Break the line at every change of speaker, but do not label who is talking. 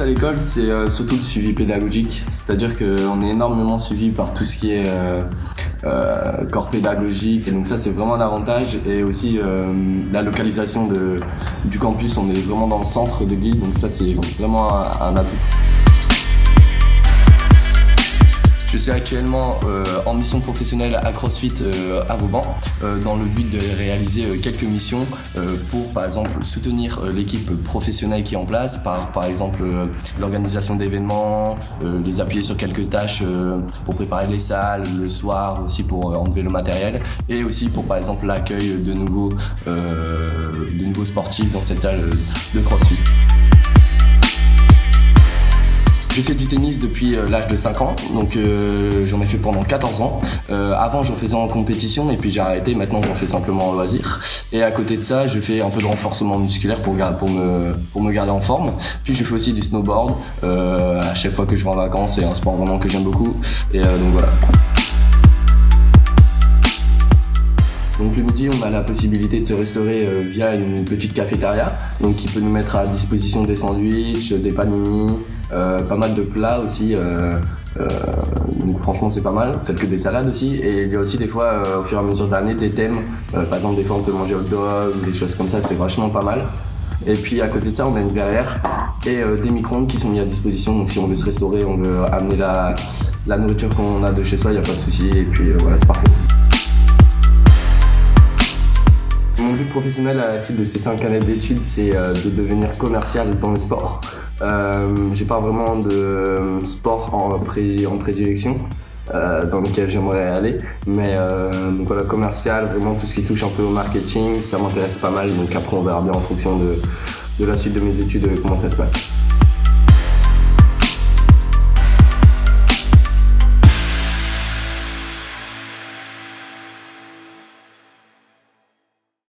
à l'école, c'est surtout le suivi pédagogique, c'est-à-dire qu'on est énormément suivi par tout ce qui est corps pédagogique, et donc ça c'est vraiment un avantage, et aussi la localisation du campus, on est vraiment dans le centre de l'île, donc ça c'est vraiment un atout. Je suis actuellement en mission professionnelle à CrossFit à Vauban dans le but de réaliser quelques missions pour par exemple soutenir l'équipe professionnelle qui est en place, par exemple l'organisation d'événements, les appuyer sur quelques tâches pour préparer les salles le soir, aussi pour enlever le matériel, et aussi pour par exemple l'accueil de nouveaux sportifs dans cette salle de CrossFit. Je fais du tennis depuis l'âge de 5 ans, donc j'en ai fait pendant 14 ans. Avant j'en faisais en compétition et puis j'ai arrêté, maintenant j'en fais simplement en loisir. Et à côté de ça, je fais un peu de renforcement musculaire pour me garder en forme. Puis je fais aussi du snowboard à chaque fois que je vais en vacances, c'est un sport vraiment que j'aime beaucoup. Et donc voilà. Donc le midi, on a la possibilité de se restaurer via une petite cafétéria, donc qui peut nous mettre à disposition des sandwichs, des panini, pas mal de plats aussi. Donc franchement c'est pas mal, peut-être que des salades aussi, et il y a aussi des fois au fur et à mesure de l'année des thèmes, par exemple des fois on peut manger hot dog ou des choses comme ça, c'est vachement pas mal. Et puis à côté de ça on a une verrière et des micro-ondes qui sont mis à disposition, donc si on veut se restaurer, on veut amener la nourriture qu'on a de chez soi, il n'y a pas de souci, et puis voilà, c'est parfait. Mon but professionnel à la suite de ces 5 années d'études, c'est de devenir commercial dans le sport. J'ai pas vraiment de sport en prédilection dans lequel j'aimerais aller, mais donc voilà, commercial, vraiment tout ce qui touche un peu au marketing, ça m'intéresse pas mal, donc après on verra bien en fonction de la suite de mes études comment ça se passe.